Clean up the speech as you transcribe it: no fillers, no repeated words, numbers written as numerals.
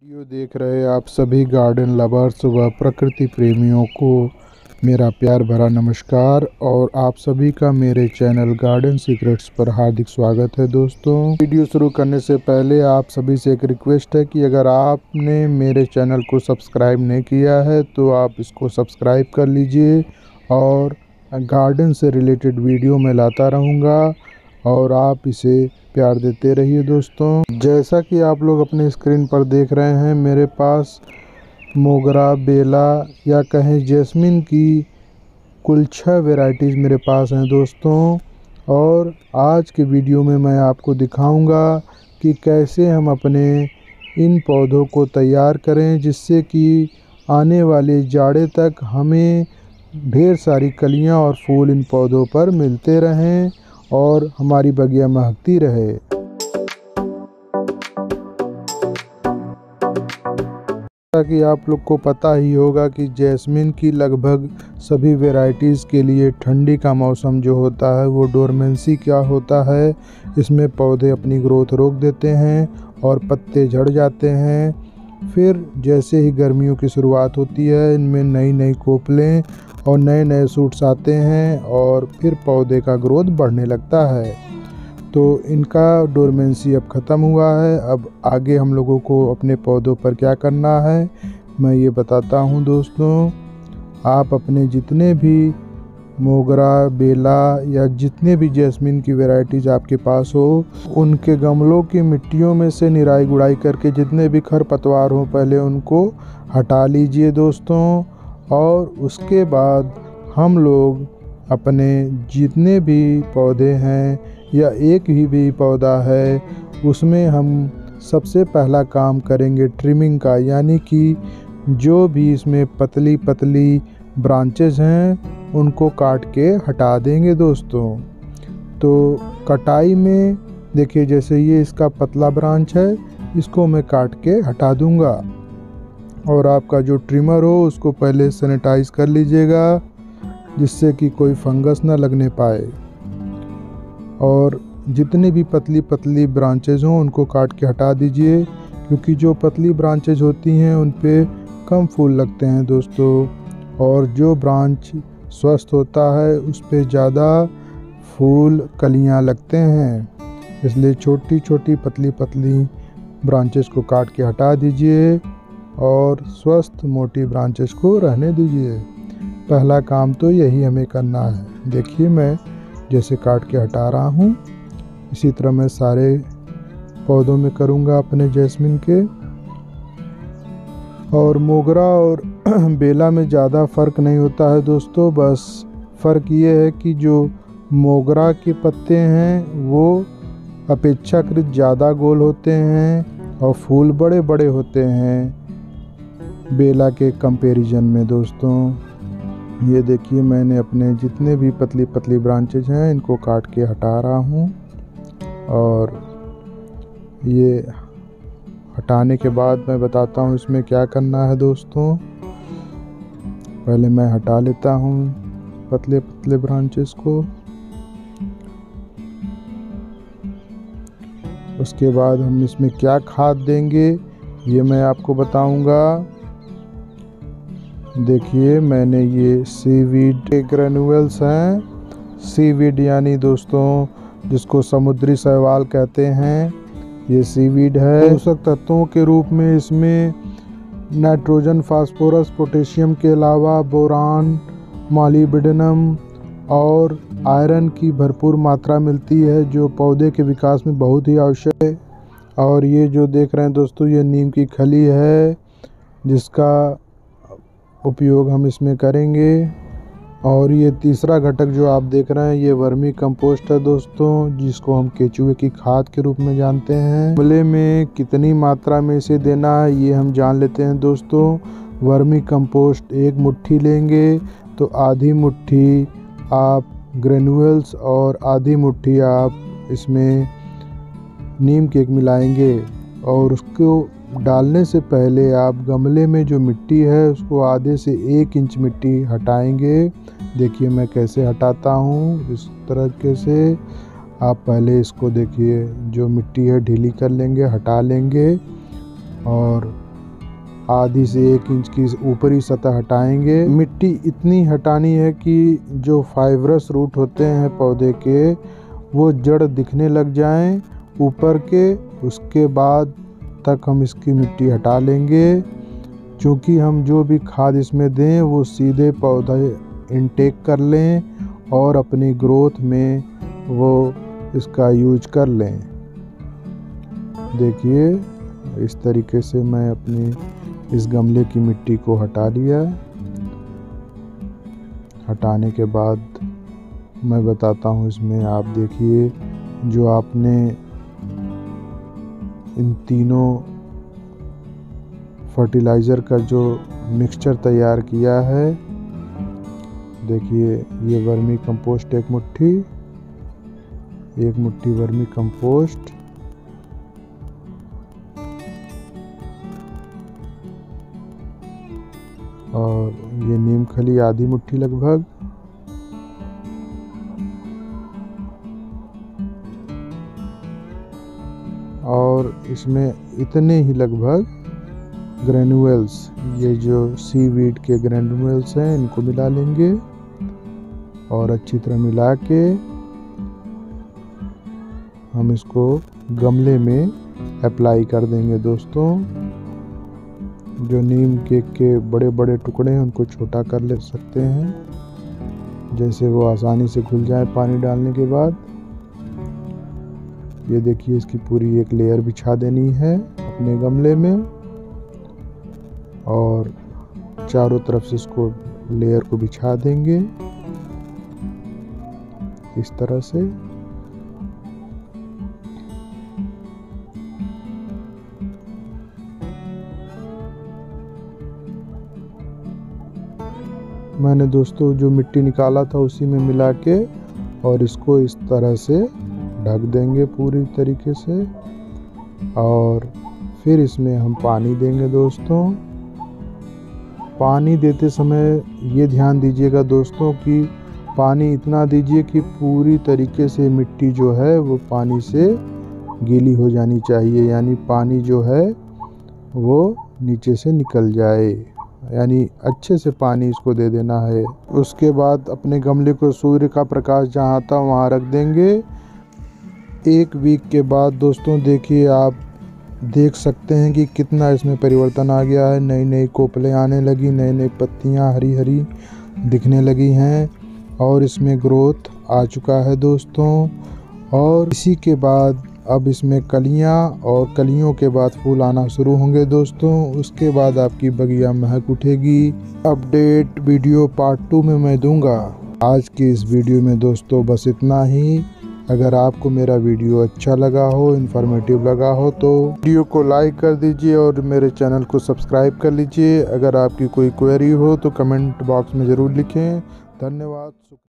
Video देख रहे आप सभी गार्डन लवर्स व प्रकृति प्रेमियों को मेरा प्यार भरा नमस्कार और आप सभी का मेरे चैनल गार्डन सीक्रेट्स पर हार्दिक स्वागत है। दोस्तों, वीडियो शुरू करने से पहले आप सभी से एक रिक्वेस्ट है कि अगर आपने मेरे चैनल को सब्सक्राइब नहीं किया है तो आप इसको सब्सक्राइब कर लीजिए और गार्डन से रिलेटेड वीडियो मैं लाता रहूँगा और आप इसे प्यार देते रहिए। दोस्तों, जैसा कि आप लोग अपने स्क्रीन पर देख रहे हैं, मेरे पास मोगरा, बेला या कहें जैस्मिन की कुल 6 वैरायटीज़ मेरे पास हैं दोस्तों। और आज के वीडियो में मैं आपको दिखाऊंगा कि कैसे हम अपने इन पौधों को तैयार करें जिससे कि आने वाले जाड़े तक हमें ढेर सारी कलियां और फूल इन पौधों पर मिलते रहें और हमारी बगिया महकती रहे। जैसा कि आप लोग को पता ही होगा कि जैस्मिन की लगभग सभी वैरायटीज़ के लिए ठंडी का मौसम जो होता है वो डोरमेंसी क्या होता है। इसमें पौधे अपनी ग्रोथ रोक देते हैं और पत्ते झड़ जाते हैं। फिर जैसे ही गर्मियों की शुरुआत होती है, इनमें नई नई कोपलें और नए नए सूट्स आते हैं और फिर पौधे का ग्रोथ बढ़ने लगता है। तो इनका डोरमेंसी अब ख़त्म हुआ है। अब आगे हम लोगों को अपने पौधों पर क्या करना है मैं ये बताता हूँ। दोस्तों, आप अपने जितने भी मोगरा, बेला या जितने भी जैस्मिन की वैरायटीज़ आपके पास हो, उनके गमलों की मिट्टियों में से निराई गुड़ाई करके जितने भी खरपतवार हों पहले उनको हटा लीजिए दोस्तों। और उसके बाद हम लोग अपने जितने भी पौधे हैं या एक ही भी पौधा है उसमें हम सबसे पहला काम करेंगे ट्रिमिंग का, यानी कि जो भी इसमें पतली पतली ब्रांचेस हैं उनको काट के हटा देंगे दोस्तों। तो कटाई में देखिए, जैसे ये इसका पतला ब्रांच है, इसको मैं काट के हटा दूंगा। और आपका जो ट्रिमर हो उसको पहले सैनिटाइज कर लीजिएगा जिससे कि कोई फंगस ना लगने पाए। और जितनी भी पतली पतली ब्रांचेज हों उनको काट के हटा दीजिए, क्योंकि जो पतली ब्रांचेज होती हैं उन पे कम फूल लगते हैं दोस्तों, और जो ब्रांच स्वस्थ होता है उस पे ज़्यादा फूल कलियां लगते हैं। इसलिए छोटी छोटी पतली पतली ब्रांचेस को काट के हटा दीजिए और स्वस्थ मोटी ब्रांचेस को रहने दीजिए। पहला काम तो यही हमें करना है। देखिए, मैं जैसे काट के हटा रहा हूँ इसी तरह मैं सारे पौधों में करूँगा अपने जैस्मिन के। और मोगरा और बेला में ज़्यादा फ़र्क नहीं होता है दोस्तों, बस फ़र्क ये है कि जो मोगरा के पत्ते हैं वो अपेक्षाकृत ज़्यादा गोल होते हैं और फूल बड़े बड़े होते हैं बेला के कंपैरिजन में दोस्तों। ये देखिए, मैंने अपने जितने भी पतली पतली ब्रांचेज हैं इनको काट के हटा रहा हूँ। और ये हटाने के बाद मैं बताता हूँ इसमें क्या करना है दोस्तों। पहले मैं हटा लेता हूँ पतले पतले ब्रांचेस को। उसके बाद हम इसमें क्या खाद देंगे ये मैं आपको बताऊंगा। देखिए, मैंने ये सीवीड के ग्रेन्यूल्स हैं। सीवीड यानी दोस्तों जिसको समुद्री शैवाल कहते हैं, ये सीवीड है। पोषक तत्वों के रूप में इसमें नाइट्रोजन, फास्फोरस, पोटेशियम के अलावा बोरान, मॉलिब्डेनम और आयरन की भरपूर मात्रा मिलती है जो पौधे के विकास में बहुत ही आवश्यक है। और ये जो देख रहे हैं दोस्तों, ये नीम की खली है जिसका उपयोग हम इसमें करेंगे। और ये तीसरा घटक जो आप देख रहे हैं ये वर्मी कंपोस्ट है दोस्तों, जिसको हम केचुए की खाद के रूप में जानते हैं। गमले में कितनी मात्रा में इसे देना है ये हम जान लेते हैं दोस्तों। वर्मी कंपोस्ट 1 मुट्ठी लेंगे तो आधी मुट्ठी आप ग्रेन्यूल्स और आधी मुट्ठी आप इसमें नीम केक मिलाएंगे। और उसको डालने से पहले आप गमले में जो मिट्टी है उसको आधे से 1 इंच मिट्टी हटाएंगे। देखिए मैं कैसे हटाता हूँ। इस तरीके से आप पहले इसको देखिए, जो मिट्टी है ढीली कर लेंगे, हटा लेंगे। और आधी से 1 इंच की ऊपरी सतह हटाएंगे। मिट्टी इतनी हटानी है कि जो फाइब्रस रूट होते हैं पौधे के वो जड़ दिखने लग जाएं ऊपर के। उसके बाद तक हम इसकी मिट्टी हटा लेंगे, क्योंकि हम जो भी खाद इसमें दें वो सीधे पौधे इनटेक कर लें और अपनी ग्रोथ में वो इसका यूज कर लें। देखिए इस तरीके से मैं अपनी इस गमले की मिट्टी को हटा लिया। हटाने के बाद मैं बताता हूँ इसमें, आप देखिए जो आपने इन तीनों फर्टिलाइज़र का जो मिक्सचर तैयार किया है, देखिए ये वर्मी कंपोस्ट एक मुट्ठी वर्मी कंपोस्ट, और ये नीम खली आधी मुट्ठी लगभग, और इसमें इतने ही लगभग ग्रेनुअल्स, ये जो सीवीड के ग्रेनुअल्स हैं इनको मिला लेंगे और अच्छी तरह मिला के हम इसको गमले में अप्लाई कर देंगे। दोस्तों जो नीम के बड़े बड़े टुकड़े हैं उनको छोटा कर ले सकते हैं, जैसे वो आसानी से घुल जाए पानी डालने के बाद। ये देखिए इसकी पूरी एक लेयर बिछा देनी है अपने गमले में, और चारों तरफ से इसको लेयर को बिछा देंगे इस तरह से। मैंने दोस्तों जो मिट्टी निकाला था उसी में मिला के और इसको इस तरह से ढक देंगे पूरी तरीके से, और फिर इसमें हम पानी देंगे। दोस्तों पानी देते समय ये ध्यान दीजिएगा दोस्तों कि पानी इतना दीजिए कि पूरी तरीके से मिट्टी जो है वो पानी से गीली हो जानी चाहिए, यानी पानी जो है वो नीचे से निकल जाए, यानी अच्छे से पानी इसको दे देना है। उसके बाद अपने गमले को सूर्य का प्रकाश जहाँ आता वहाँ रख देंगे। 1 वीक के बाद दोस्तों देखिए आप देख सकते हैं कि कितना इसमें परिवर्तन आ गया है। नई नई कोपलें आने लगी, नई नई पत्तियाँ हरी हरी दिखने लगी हैं और इसमें ग्रोथ आ चुका है दोस्तों। और इसी के बाद अब इसमें कलियां और कलियों के बाद फूल आना शुरू होंगे दोस्तों। उसके बाद आपकी बगिया महक उठेगी। अपडेट वीडियो पार्ट 2 में मैं दूंगा। आज की इस वीडियो में दोस्तों बस इतना ही। अगर आपको मेरा वीडियो अच्छा लगा हो, इन्फॉर्मेटिव लगा हो तो वीडियो को लाइक कर दीजिए और मेरे चैनल को सब्सक्राइब कर लीजिए। अगर आपकी कोई क्वेरी हो तो कमेंट बॉक्स में ज़रूर लिखें। धन्यवाद।